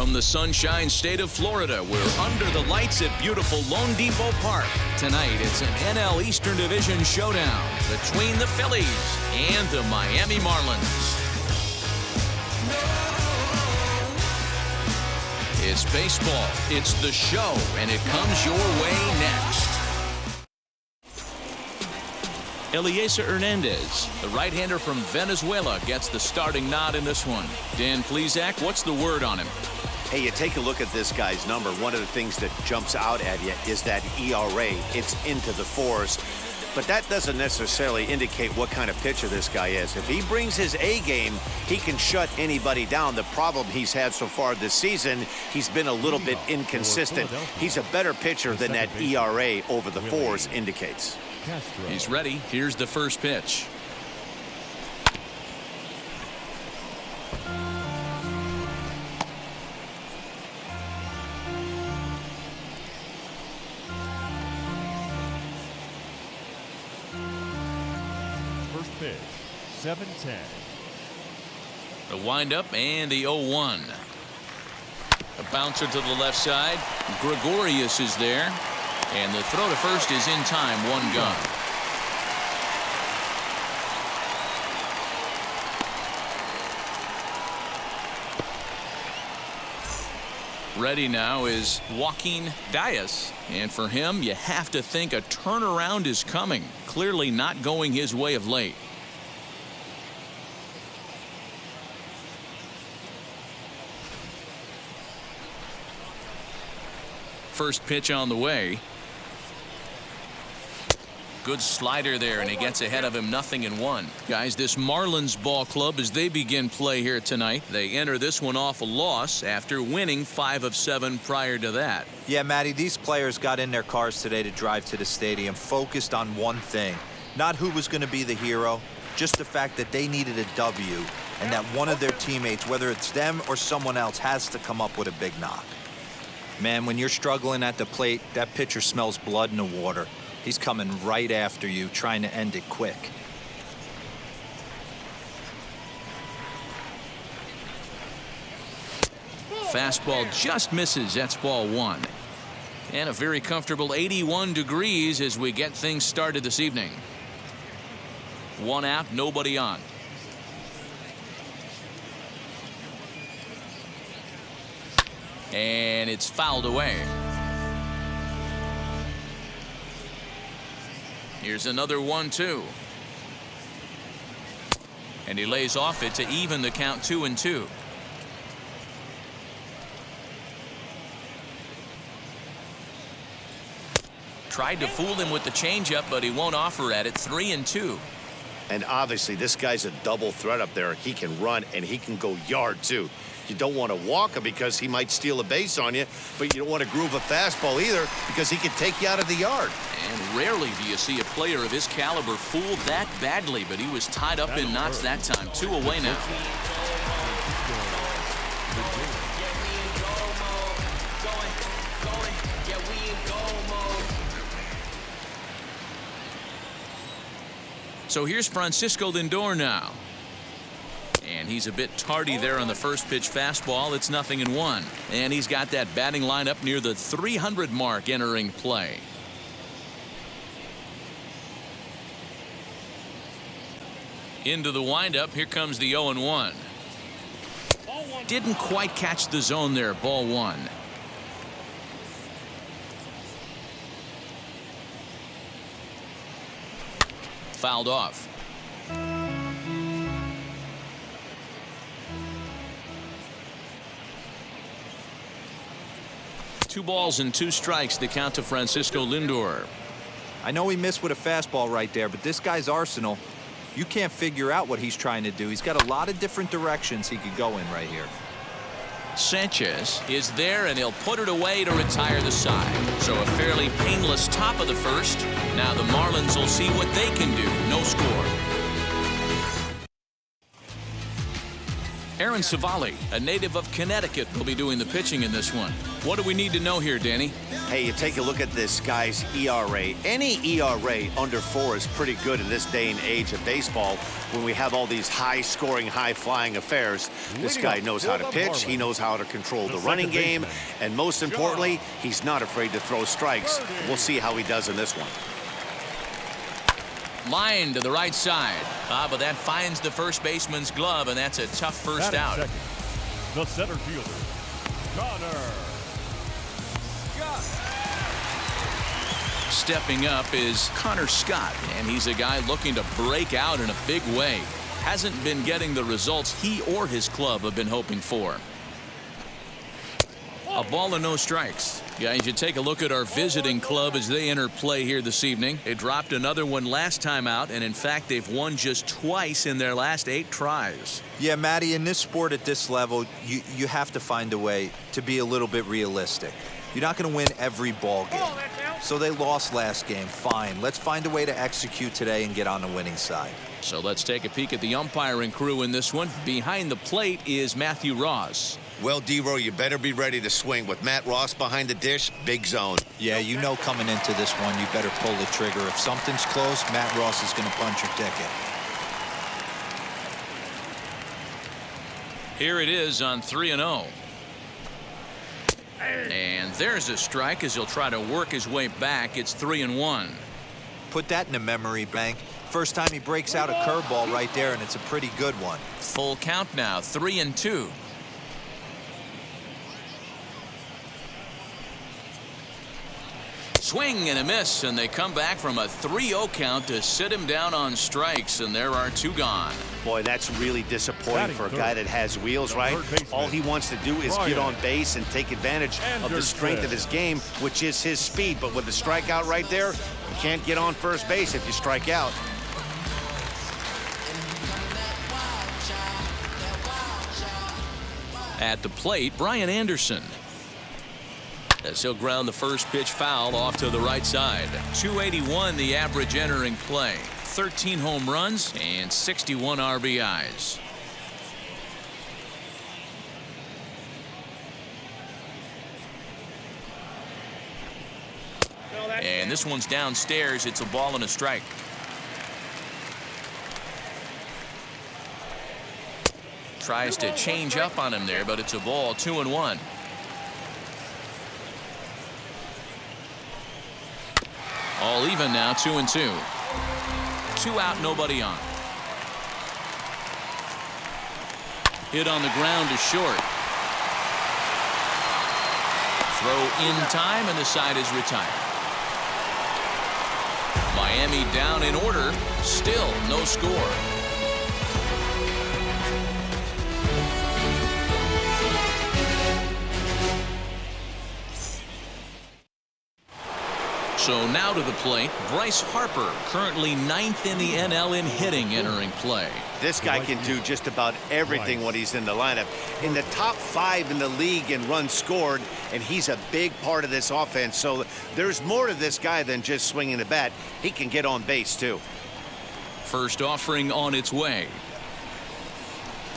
from the Sunshine State of Florida. We're under the lights at beautiful Lone Depot Park. Tonight, it's an NL Eastern Division showdown between the Phillies and the Miami Marlins. It's baseball, it's the show, and it comes your way next. Elieser Hernandez, the right-hander from Venezuela, gets the starting nod in this one. Dan Plesac, what's the word on him? Hey, you take a look at this guy's number. One of the things that jumps out at you is that ERA. It's into the fours. But that doesn't necessarily indicate what kind of pitcher this guy is. If he brings his A game, he can shut anybody down. The problem he's had so far this season, he's been a little bit inconsistent. He's a better pitcher than that ERA over the fours indicates. He's ready. Here's the first pitch. First pitch, 7-10. The windup and the 0-1. A bouncer to the left side. Gregorius is there. And the throw to first is in time, 1 gun. Ready now is Joaquin Diaz. And for him, you have to think a turnaround is coming. Clearly not going his way of late. First pitch on the way. Good slider there, and he gets ahead of him, 0-1. Guys, this Marlins ball club, as they begin play here tonight, they enter this one off a loss after winning 5 of 7 prior to that. Yeah, Matty, these players got in their cars today to drive to the stadium, focused on one thing. Not who was going to be the hero, just the fact that they needed a W, and that one of their teammates, whether it's them or someone else, has to come up with a big knock. Man, when you're struggling at the plate, that pitcher smells blood in the water. He's coming right after you, trying to end it quick. Fastball just misses. That's ball 1. And a very comfortable 81 degrees as we get things started this evening. 1 out, nobody on. And it's fouled away. Here's another 1-2. And he lays off it to even the count 2-2. Tried to fool him with the changeup, but he won't offer at it. 3-2. And obviously, this guy's a double threat up there. He can run and he can go yard, too. You don't want to walk him because he might steal a base on you, but you don't want to groove a fastball either because he could take you out of the yard. And rarely do you see a player of his caliber fooled that badly, but he was tied up in knots that time. 2 away now. So here's Francisco Lindor now. And he's a bit tardy there on the first pitch fastball. It's 0-1. And he's got that batting lineup near the 300 mark entering play. Into the windup. Here comes the 0-1. Didn't quite catch the zone there. Ball 1. Fouled off. Two balls and 2 strikes to count to Francisco Lindor. I know he missed with a fastball right there, but this guy's arsenal, you can't figure out what he's trying to do. He's got a lot of different directions he could go in right here. Sanchez is there, and he'll put it away to retire the side. So a fairly painless top of the first. Now the Marlins will see what they can do. No score. Aaron Civale, a native of Connecticut, will be doing the pitching in this one. What do we need to know here, Danny? Hey, you take a look at this guy's ERA. Any ERA under 4 is pretty good in this day and age of baseball when we have all these high-scoring, high-flying affairs. This guy knows how to pitch. He knows how to control the running game. And most importantly, he's not afraid to throw strikes. We'll see how he does in this one. Line to the right side. But that finds the first baseman's glove, and that's a tough first out. Second, the center fielder, Connor. Stepping up is Connor Scott, and he's a guy looking to break out in a big way. Hasn't been getting the results he or his club have been hoping for. A ball and no strikes. Guys, you take a look at our visiting club as they enter play here this evening. They dropped another one last time out, and in fact, they've won just twice in their last 8 tries. Yeah, Matty, in this sport at this level, you have to find a way to be a little bit realistic. You're not going to win every ball game. So they lost last game. Fine. Let's find a way to execute today and get on the winning side. So let's take a peek at the umpiring crew in this one. Behind the plate is Matthew Ross. Well, D-Row, you better be ready to swing. With Matt Ross behind the dish, big zone. Yeah, you know coming into this one, you better pull the trigger. If something's close, Matt Ross is going to punch your ticket. Here it is on 3-0. And there's a strike as he'll try to work his way back. It's 3-1. Put that in a memory bank. First time he breaks out a curveball right there, and it's a pretty good one. Full count now, 3-2. Swing and a miss, and they come back from a 3-0 count to sit him down on strikes, and there are 2 gone. Boy, that's really disappointing for a guy that has wheels, right? All he wants to do is get on base and take advantage of the strength of his game, which is his speed. But with the strikeout right there, you can't get on first base if you strike out. At the plate, Brian Anderson. As he'll ground the first pitch foul off to the right side. 281 the average entering play. 13 home runs and 61 RBIs. And this one's downstairs. It's a ball and a strike. Tries to change up on him there, but it's a ball. 2-1. All even now, 2-2. 2 out, nobody on. Hit on the ground is short. Throw in time, and the side is retired. Miami down in order. Still no score. So now to the plate, Bryce Harper, currently 9th in the NL in hitting, entering play. This guy can do just about everything when he's in the lineup. In the top 5 in the league in runs scored, and he's a big part of this offense. So there's more to this guy than just swinging the bat. He can get on base, too. First offering on its way.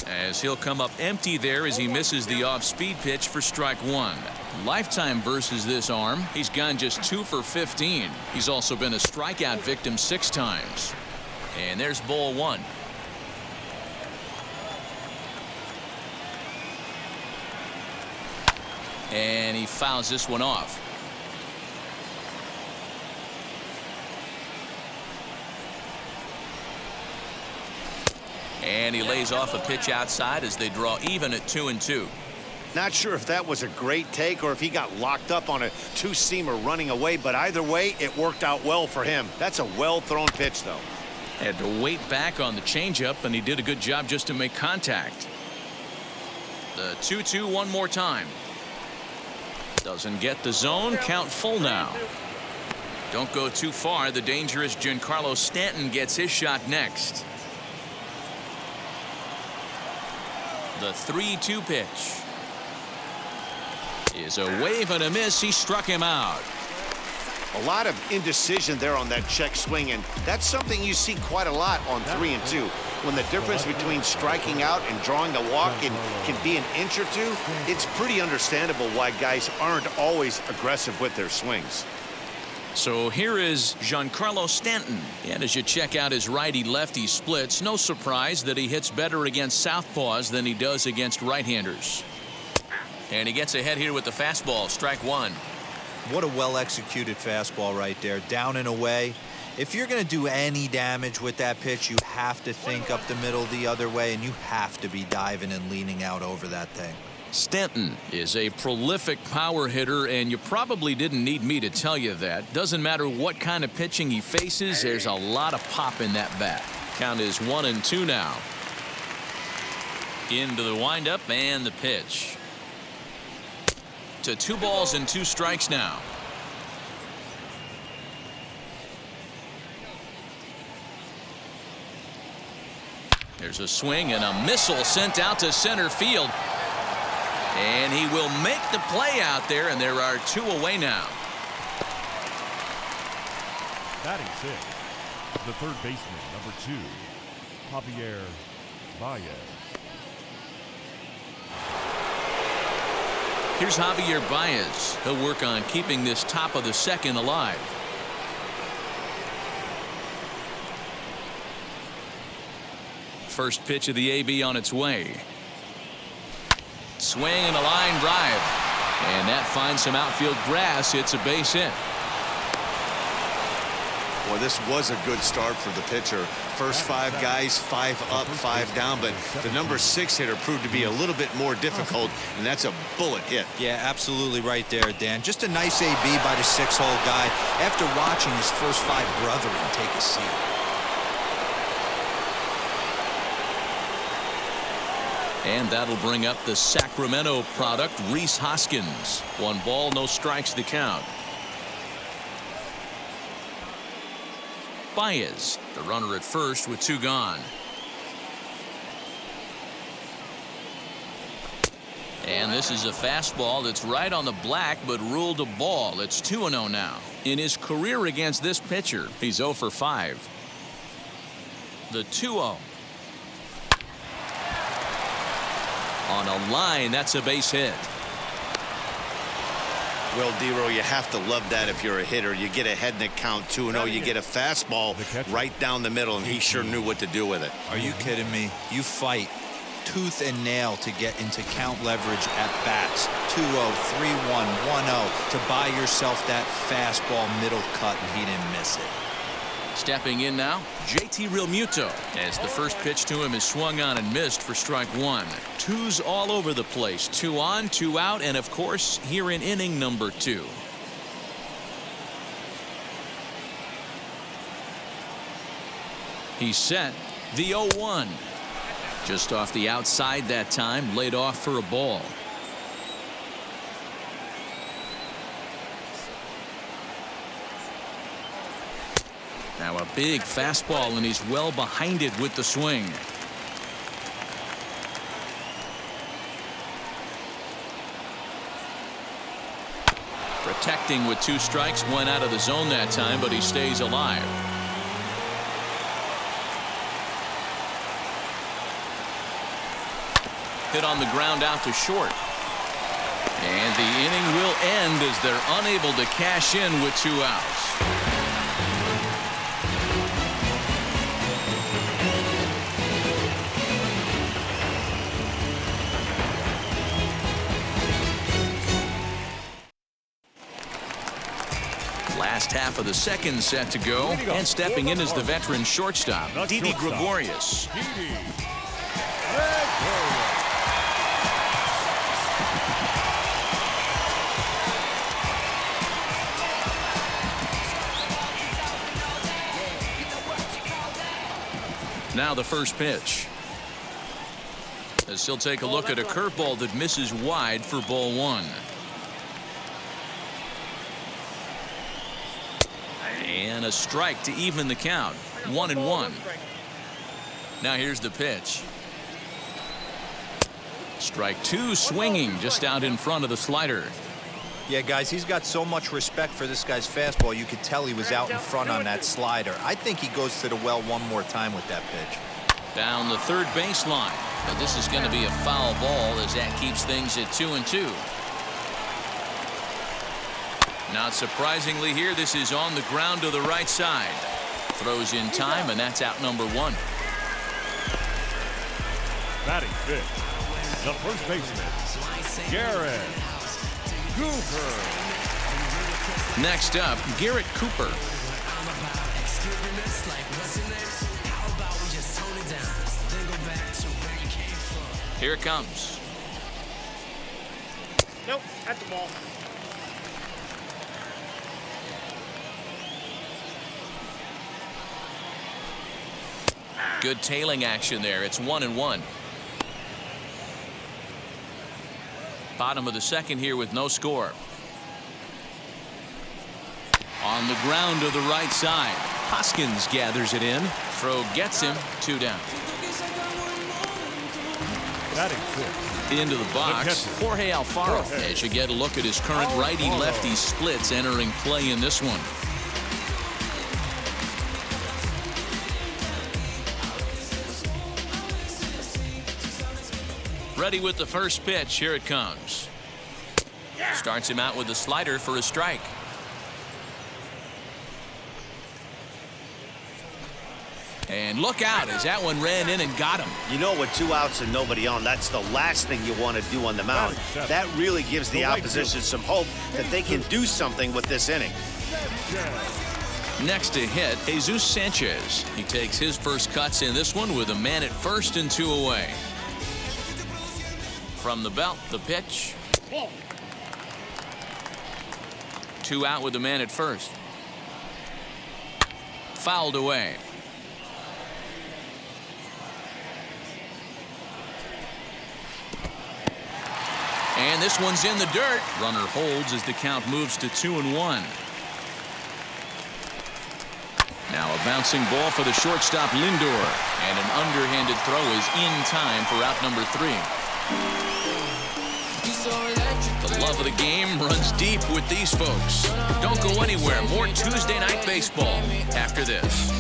As he'll come up empty there as he misses the off-speed pitch for strike 1. Lifetime versus this arm. He's gone just 2 for 15. He's also been a strikeout victim 6 times. And there's ball 1. And he fouls this one off. And he lays off a pitch outside as they draw even at 2-2. Not sure if that was a great take or if he got locked up on a 2-seamer running away, but either way, it worked out well for him. That's a well-thrown pitch, though. Had to wait back on the changeup, and he did a good job just to make contact. The 2-2 one more time. Doesn't get the zone. Count full now. Don't go too far. The dangerous Giancarlo Stanton gets his shot next. The 3-2 pitch is a wave and a miss. He struck him out. A lot of indecision there on that check swing, and that's something you see quite a lot on 3-2. when the difference between striking out and drawing a walk can be an inch or two, it's pretty understandable why guys aren't always aggressive with their swings. So here is Giancarlo Stanton. And as you check out his righty-lefty splits, no surprise that he hits better against southpaws than he does against right-handers. And he gets ahead here with the fastball, strike one. What a well-executed fastball right there, down and away. If you're going to do any damage with that pitch, you have to think up the middle the other way, and you have to be diving and leaning out over that thing. Stanton is a prolific power hitter, and you probably didn't need me to tell you that. Doesn't matter what kind of pitching he faces, there's a lot of pop in that bat. Count is 1-2 now. Into the windup and the pitch. To 2 balls and 2 strikes now. There's a swing and a missile sent out to center field. And he will make the play out there, and there are 2 away now. Batting 6, the third baseman, number 2, Javier Baez. Here's Javier Baez. He'll work on keeping this top of the second alive. First pitch of the AB on its way. Swing and a line drive. And that finds some outfield grass. It's a base hit. Well, this was a good start for the pitcher. First 5 guys, 5 up, 5 down, but the number 6 hitter proved to be a little bit more difficult, and that's a bullet hit. Yeah, absolutely right there, Dan. Just a nice AB by the 6-hole guy after watching his first 5 brethren take a seat. And that'll bring up the Sacramento product, Rhys Hoskins. 1 ball, no strikes to count. Baez, the runner at first with 2 gone. And this is a fastball that's right on the black but ruled a ball. It's 2-0 now. In his career against this pitcher, he's 0 for 5. The 2-0. On a line, that's a base hit. Well, Dero, you have to love that if you're a hitter. You get ahead in the count 2-0. You get a fastball right down the middle, and he sure knew what to do with it. Are you kidding me? You fight tooth and nail to get into count leverage at bats. 2-0, 3-1, 1-0 to buy yourself that fastball middle cut, and he didn't miss it. Stepping in now, JT Realmuto, as the first pitch to him is swung on and missed for strike 1. 2s all over the place. 2 on, 2 out, and of course here in inning number 2. He's set. The 0-1. Just off the outside that time, laid off for a ball. Now a big fastball, and he's well behind it with the swing. Protecting with 2 strikes, went out of the zone that time, but he stays alive. Hit on the ground out to short. And the inning will end as they're unable to cash in with 2 outs. Last half of the second set to go, and stepping in is the veteran shortstop, Didi Gregorius. Now the first pitch. As he'll take a look at a curveball that misses wide for ball 1. And a strike to even the count. 1-1. Now here's the pitch. Strike 2, swinging just out in front of the slider. Yeah, guys, he's got so much respect for this guy's fastball. You could tell he was out in front on that slider. I think he goes to the well one more time with that pitch. Down the third baseline. But this is going to be a foul ball as that keeps things at 2-2. Not surprisingly here, this is on the ground to the right side. Throws in time, and that's out number 1. Batting fifth, the first baseman, Garrett Cooper. Next up, Garrett Cooper. Here it comes. Nope, at the ball. Good tailing action there. It's 1-1. Bottom of the second here with no score. On the ground to the right side. Hoskins gathers it in. Throw gets him. 2 down. Batting fifth, Into the box, Jorge Alfaro. As you get a look at his current righty-lefty splits entering play in this one. Ready with the first pitch. Here it comes. Starts him out with a slider for a strike. And look out as that one ran in and got him. You know, with 2 outs and nobody on, that's the last thing you want to do on the mound. That really gives the opposition some hope that they can do something with this inning. Next to hit, Jesus Sanchez. He takes his first cuts in this one with a man at first and 2 away. From the belt, the pitch. 2 out with the man at first. Fouled away. And this one's in the dirt. Runner holds as the count moves to 2-1. Now a bouncing ball for the shortstop Lindor. And an underhanded throw is in time for out number 3. The love of the game runs deep with these folks. Don't go anywhere. More Tuesday Night Baseball after this.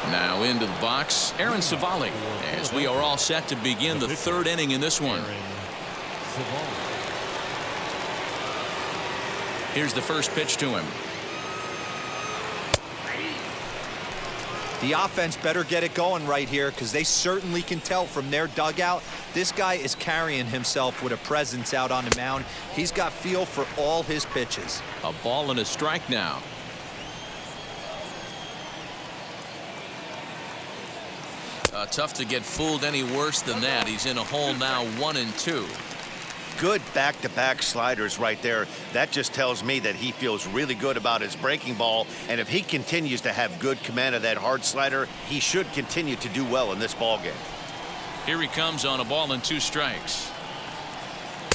Now into the box, Aaron Civale, as we are all set to begin the 3rd inning in this one. Here's the first pitch to him. The offense better get it going right here because they certainly can tell from their dugout this guy is carrying himself with a presence out on the mound. He's got feel for all his pitches. A ball and a strike now. Tough to get fooled any worse than that. He's in a hole now, 1-2. Good back-to-back sliders right there. That just tells me that he feels really good about his breaking ball. And if he continues to have good command of that hard slider, he should continue to do well in this ball game. Here he comes on a ball and 2 strikes.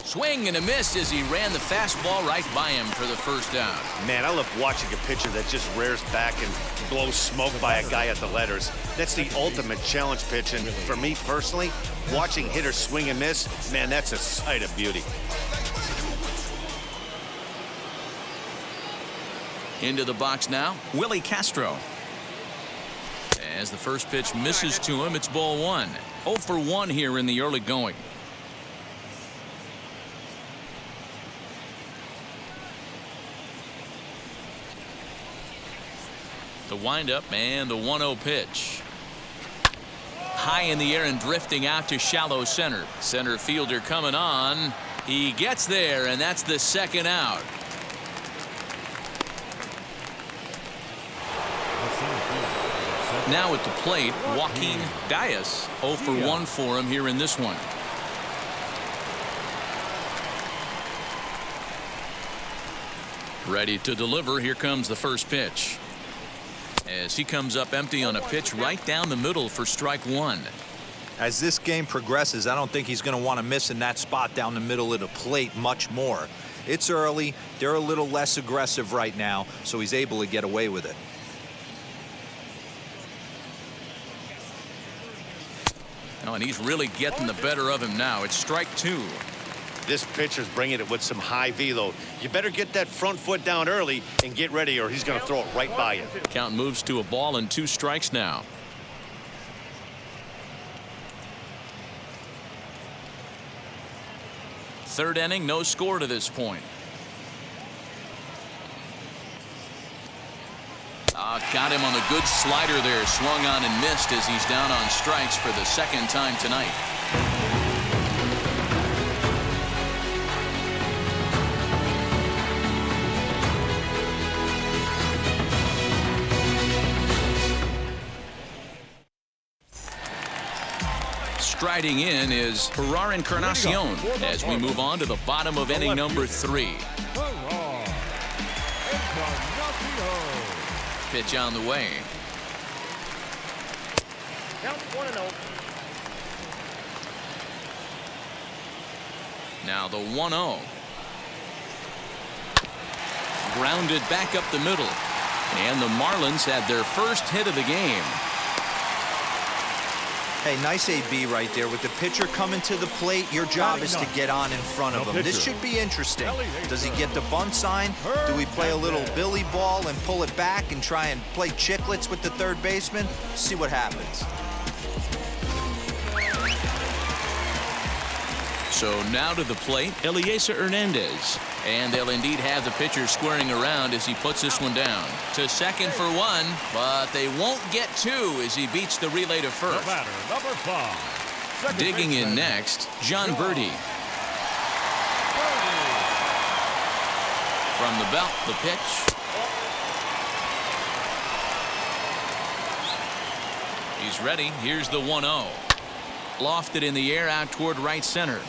Swing and a miss as he ran the fastball right by him for the first out. Man, I love watching a pitcher that just rears back and blows smoke by a guy at the letters. That's the ultimate challenge pitch. And for me personally, watching hitters swing and miss, man, that's a sight of beauty. Into the box now, Willie Castro. As the first pitch misses to him, it's ball 1. 0 for 1 here in the early going. The windup and the 1-0 pitch. High in the air and drifting out to shallow center. Center fielder coming on. He gets there, and that's the 2nd out. Now at the plate, Joaquin Diaz. 0 for 1 for him here in this one. Ready to deliver. Here comes the first pitch. As he comes up empty on a pitch right down the middle for strike 1. As this game progresses, I don't think he's going to want to miss in that spot down the middle of the plate much more. It's early. They're a little less aggressive right now, so he's able to get away with it. Oh, and he's really getting the better of him now. It's strike 2. This pitcher's bringing it with some high velo. You better get that front foot down early and get ready, or he's going to throw it right by you. Count moves to a ball and 2 strikes now. Third inning, no score to this point. Got him on the good slider there. Swung on and missed as he's down on strikes for the second time tonight. Striding in is Gerard Encarnacion as we move on to the bottom of inning number 3. Pitch on the way. Count 1-0. Now the 1-0. Grounded back up the middle. And the Marlins had their first hit of the game. Hey, nice AB right there. With the pitcher coming to the plate, your job is to get on in front of him. This should be interesting. Does he get the bunt sign? Do we play a little billy ball and pull it back and try and play chicklets with the third baseman? See what happens. So now to the plate, Elieser Hernandez. And they'll indeed have the pitcher squaring around as he puts this one down. To second for 1, but they won't get 2 as he beats the relay to first. The batter, number 5. Digging in next, John Birdie. From the belt, the pitch. He's ready. Here's the 1-0. Lofted in the air out toward right center.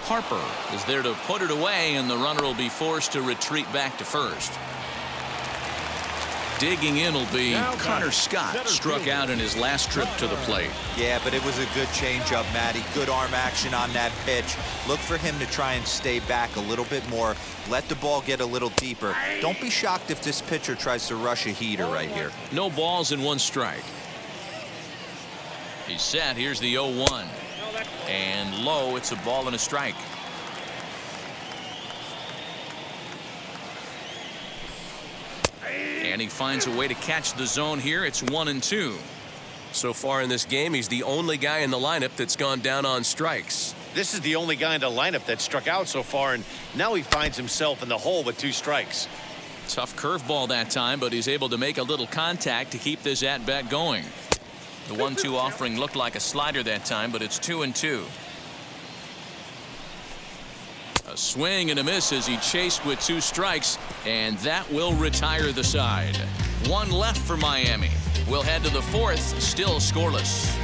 Harper is there to put it away, and the runner will be forced to retreat back to first. Digging in will be Connor Scott, struck out in his last trip to the plate. Yeah, but it was a good changeup, Matty. Good arm action on that pitch. Look for him to try and stay back a little bit more. Let the ball get a little deeper. Don't be shocked if this pitcher tries to rush a heater right here. No balls and 1 strike. He's set. Here's the 0-1. And low, it's a ball and a strike. And he finds a way to catch the zone here. It's 1-2. So far in this game, he's the only guy in the lineup that's gone down on strikes. This is the only guy in the lineup that struck out so far, and now he finds himself in the hole with 2 strikes. Tough curveball that time, but he's able to make a little contact to keep this at-bat going. The 1-2 offering looked like a slider that time, but it's 2-2. A swing and a miss as he chased with 2 strikes, and that will retire the side. 1 left for Miami. We'll head to the 4th, still scoreless.